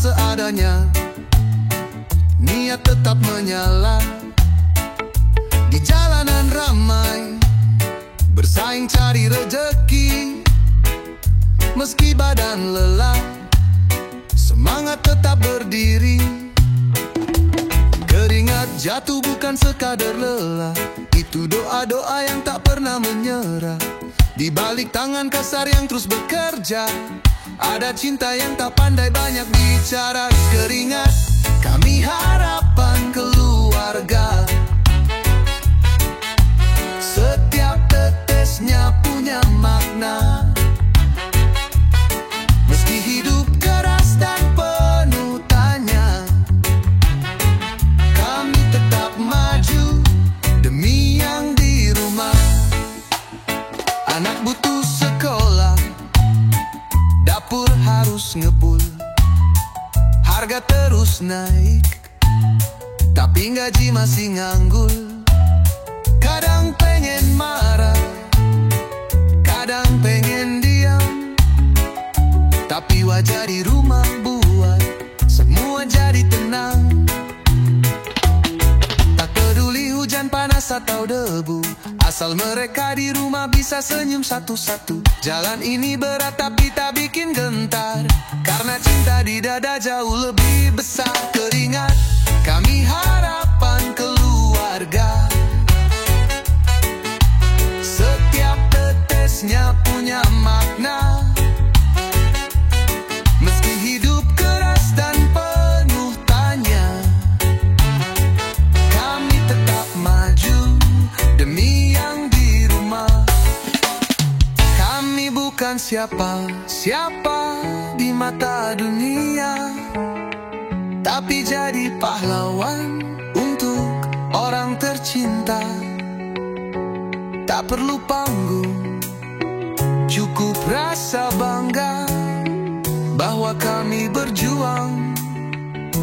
seadanya, niat tetap menyala. Di jalanan ramai bersaing cari rejeki, meski badan lelah, semangat tetap berdiri. Keringat jatuh bukan sekadar lelah, itu doa-doa yang tak pernah menyerah. Di balik tangan kasar yang terus bekerja, ada cinta yang tak pandai banyak bicara. Keringat kami harapan keluarga, setiap tetesnya punya makna. Meski hidup keras dan penuh tanya, kami tetap maju demi yang di rumah. Anak butuh sekolah, dapur harus ngebul, harga terus naik, tapi gaji masih nganggul. Kadang pengen marah, kadang pengen diam, tapi wajah di rumah buat semua jadi tenang. Tak peduli hujan panas atau debu, asal mereka di rumah bisa senyum satu-satu. Jalan ini berat tapi tak bikin gentar, karena cinta di dada jauh lebih besar. Keringat kami harapan keluarga, setiap tetesnya punya makna. Meski hidup keras dan penuh tanya, kami tetap maju demi yang di rumah. Kami bukan siapa-siapa di mata dunia, tapi jadi pahlawan untuk orang tercinta. Tak perlu panggung, cukup rasa bangga bahwa kami berjuang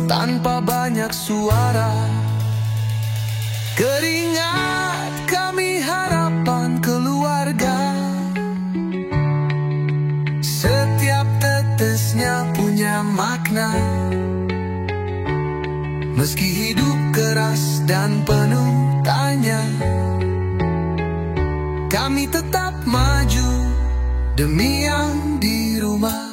tanpa banyak suara. Keringat kami harapan keluarga, setiap tetesnya punya makna. Meski hidup keras dan penuh tanya, kami tetap maju demi yang di rumah.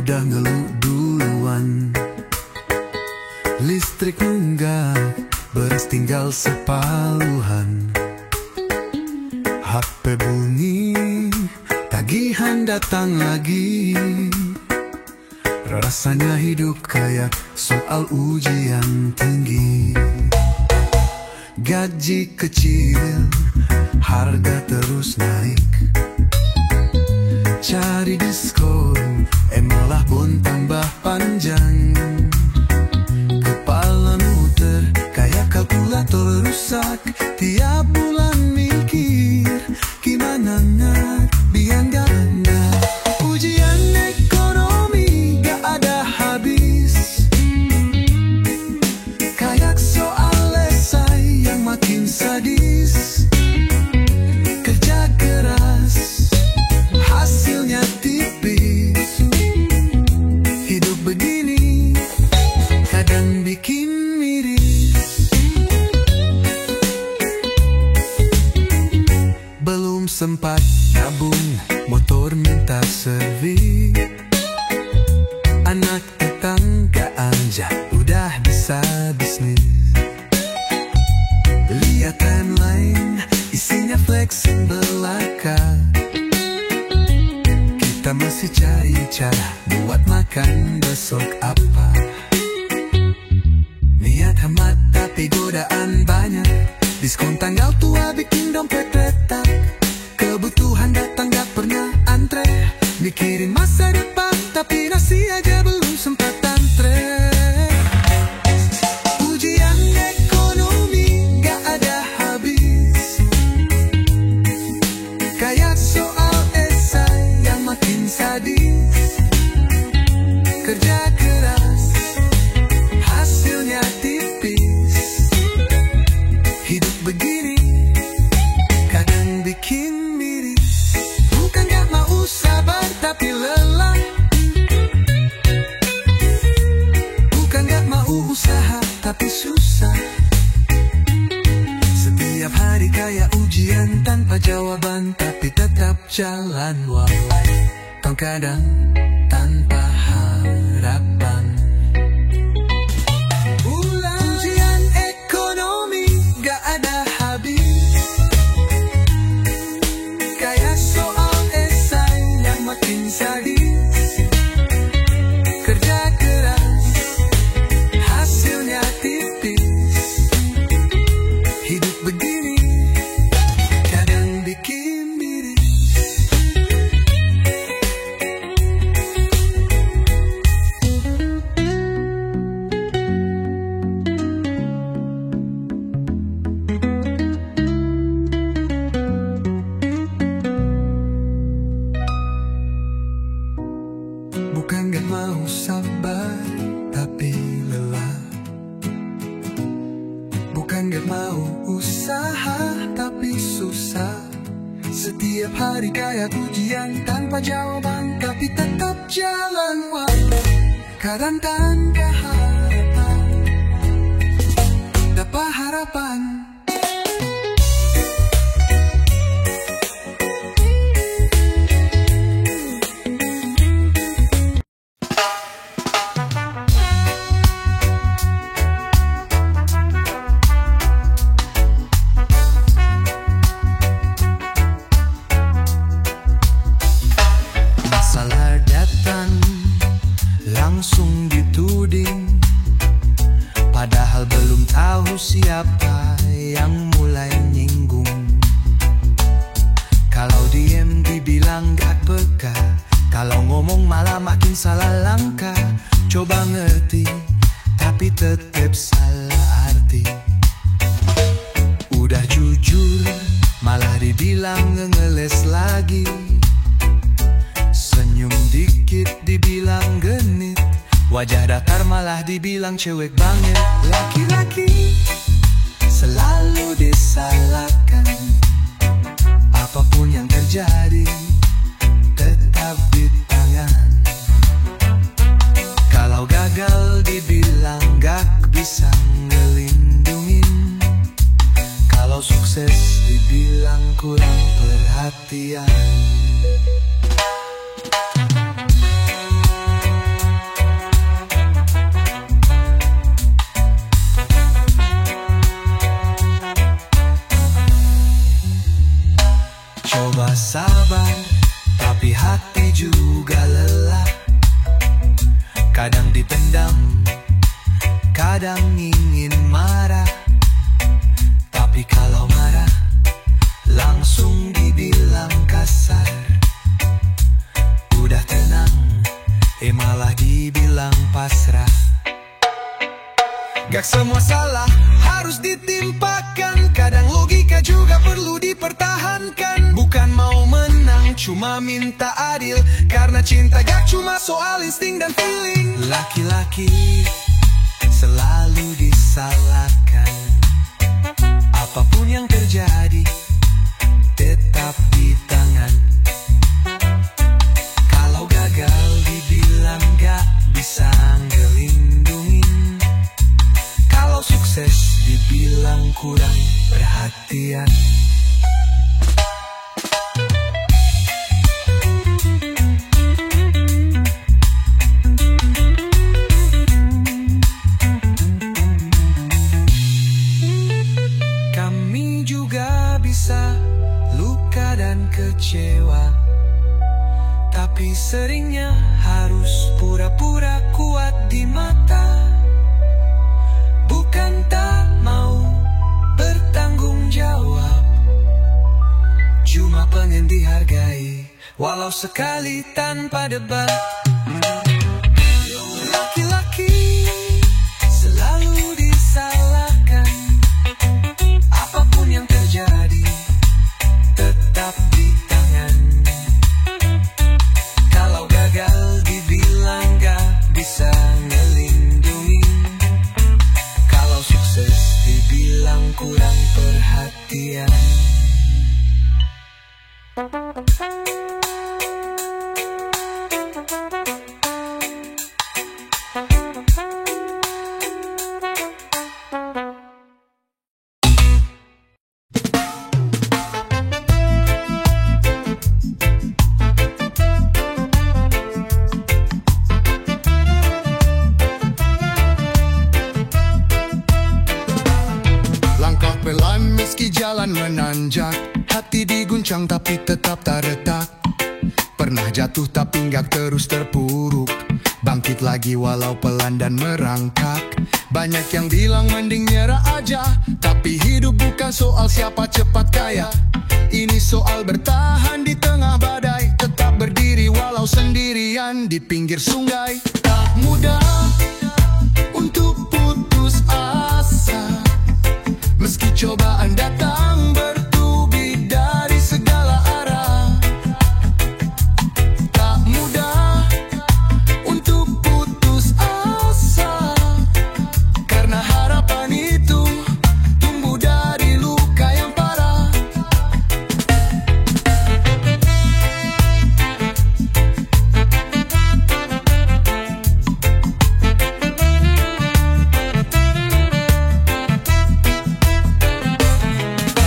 Udah ngeluh duluan, listrik nunggak, beras tinggal sepaluhan. HP bunyi, tagihan datang lagi. Rasanya hidup kayak soal ujian tinggi. Gaji kecil, harga terus naik. Cari diskon, malah pun tambah panjang. Kepala muter, kayak kalkulator rusak. Tiap bulan mikir, gimana biar ganda. Ujian ekonomi gak ada habis, kayak soal esai yang makin sadis. Kerja keras, hasilnya tipis. Hidup begini kadang bikin miris. Belum sempat nabung, motor minta servis. Anak tetangga aja udah bisa bisnis. Lihat timeline, isinya flex belaka. Kita masih cari cara buat makan besok apa. Niat hemat tapi godaan banyak. Diskon tanggal tua bikin dompet retak. Kebutuhan datang gak pernah antre. Mikirin masa depan tapi nasi aja belum sempat. datang kadang tanpa harapan. Ujian ekonomi gak ada habis, kayak soal esai yang makin sadis. Kerja keras, hasilnya tipis. Hidup begini kadang bikin miris. Bukan gak mau sabar, tapi lelah. Bukan gak mau usaha, tapi susah. Setiap hari kayak ujian tanpa jawaban, tapi tetap jalan waktu. Kadang tanpa harapan, dapat harapan. Masalah datang langsung dituding, padahal belum tahu siapa yang mulai nyinggung. Kalau diem dibilang gak peka, kalau ngomong malah makin salah langkah. Coba ngerti, tapi tetep salah arti. Udah jujur, malah dibilang ngeles lagi. Senyum dikit dibilang genit, wajah datar malah dibilang cewek banget. Laki-laki selalu disalahkan, apapun yang terjadi tetap di tangan. Kalau gagal dibilang gak bisa ngelindungin, kalau sukses dibilang kurang perhatian. Coba sabar, tapi hati juga lelah. Kadang dipendam, kadang ingin marah. Tapi kalau marah, langsung dibilang kasar. Udah tenang, malah dibilang pasrah. Gak semua salah harus ditimpakan, kadang logika juga perlu dipertahankan. Bukan mau menang, cuma minta adil, karena cinta gak cuma soal insting dan feeling. Laki-laki selalu disalahkan, apapun yang terjadi tetap di tangan. Kalau gagal dibilang gak bisa ngelindungin, kalau sukses dibilang kurang perhatian. Kami juga bisa luka dan kecewa, tapi seringnya harus pura-pura kuat di mata. Bukan tak mau bertanggung jawab, cuma pengen dihargai, walau sekali tanpa debat. Laki-laki selalu disalahkan, apapun yang terjadi tetap di tangan. Kalau gagal dibilang gak bisa ngelindungin, kalau sukses dibilang kurang perhatian. hati diguncang tapi tetap tak retak. Pernah jatuh tapi nggak terus terpuruk, bangkit lagi walau pelan dan merangkak. Banyak yang bilang mending nyerah aja, tapi hidup bukan soal siapa cepat kaya. Ini soal bertahan di tengah badai, tetap berdiri walau sendirian di pinggir sungai. Tak mudah untuk putus asa, meski cobaan datang bertubi dari segala arah. Tak mudah untuk putus asa, karena harapan itu tumbuh dari luka yang parah.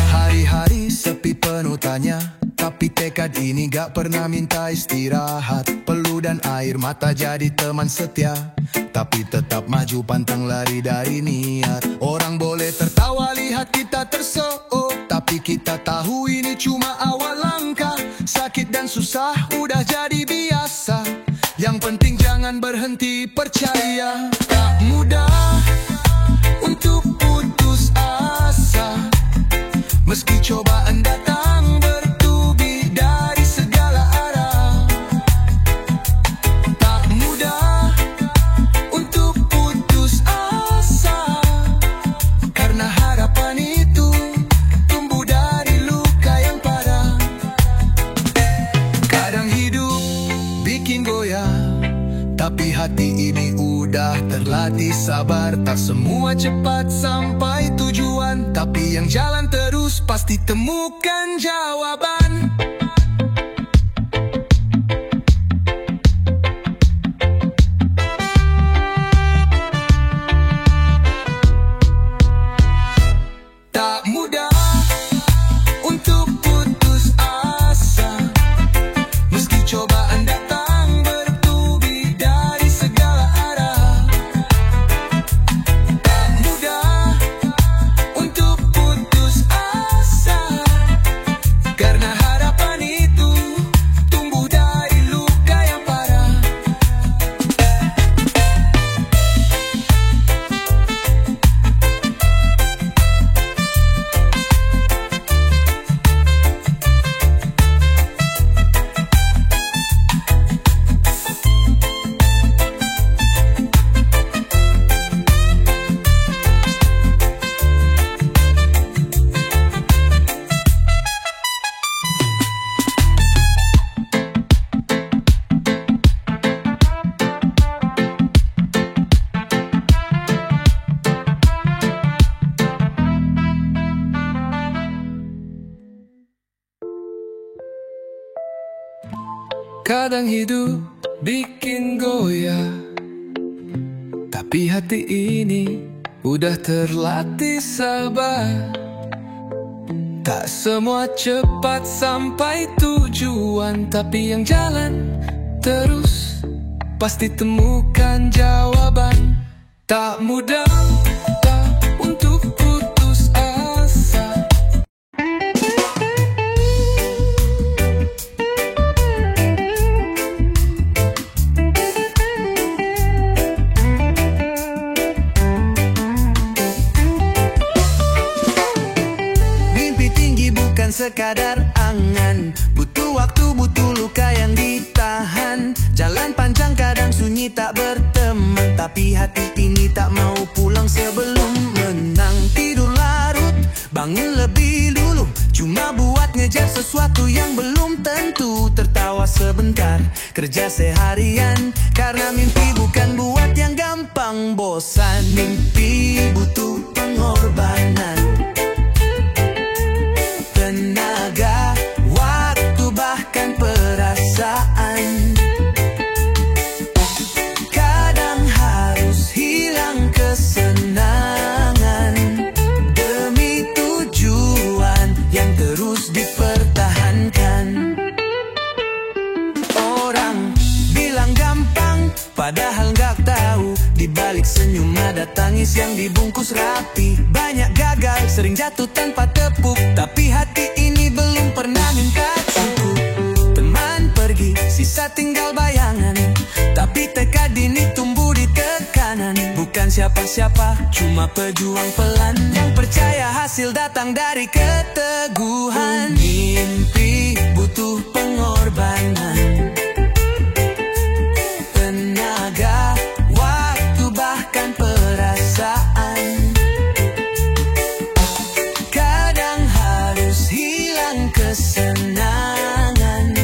Hari-hari sepi penuh tanya, tapi tekad ini gak pernah minta istirahat. Peluh dan air mata jadi teman setia, tapi tetap maju pantang lari dari niat. Orang boleh tertawa lihat kita tersook, tapi kita tahu ini cuma awal langkah. Sakit dan susah udah jadi biasa, yang penting jangan berhenti percaya. Tak mudah untuk putus asa, meski cobaan datang bertubi dari segala arah. Tak mudah untuk putus asa, karena harapan itu tumbuh dari luka yang parah. Kadang hidup bikin goyah, tapi hati ini udah terlatih sabar. Tak semua cepat sampai tujuan, tapi yang jalan terus pasti temukan jawaban. Tak mudah untuk putus asa, meski cobaan datang bertubi dari segala arah. Tak mudah untuk putus asa, karena harapan itu tumbuh dari luka yang parah. Kadang hidup bikin goyah, tapi hati ini udah terlatih sabar. Tak semua cepat sampai tujuan, tapi yang jalan terus pasti temukan jawaban. Tak mudah untuk putus asa. Sekadar angan, butuh waktu, butuh luka yang ditahan. Jalan panjang kadang sunyi tak berteman, tapi hati ini tak mau pulang sebelum menang. Tidur larut, bangun lebih dulu, cuma buat ngejar sesuatu yang belum tentu. Tertawa sebentar, kerja seharian, karena mimpi bukan buat yang gampang bosan. Mimpi butuh pengorbanan, tenaga, waktu, bahkan perasaan. Kadang harus hilang kesenangan demi tujuan yang terus dipertahankan. Orang bilang gampang, padahal nggak tahu di balik senyum ada tangis yang dibungkus rapi. Banyak gagal, sering jatuh tanpa tepuk, tapi hati ini belum pernah tinggal bayangan, tapi tekad ini tumbuh di tekanan. Bukan siapa-siapa, cuma pejuang pelan yang percaya hasil datang dari keteguhan. Mimpi butuh pengorbanan, tenaga, waktu, bahkan perasaan. Kadang harus hilang kesenangan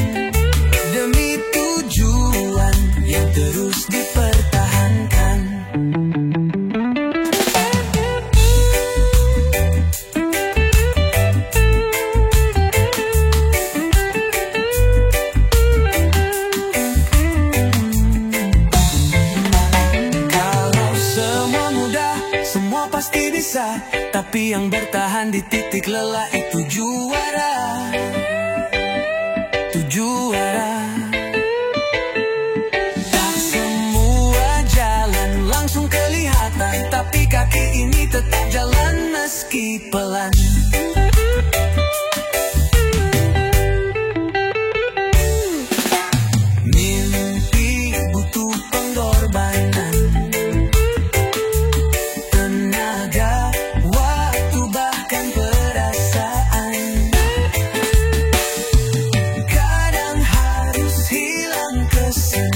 demi tujuan yang terus dipertahankan. Kalau semua mudah, semua pasti bisa, tapi yang bertahan di titik lelah itu juara. Itu juara. Tak semua jalan langsung kelihatan, tapi kaki ini tetap jalan meski pelan. Mimpi butuh pengorbanan, tenaga, waktu, bahkan perasaan. Kadang harus hilang kesenangan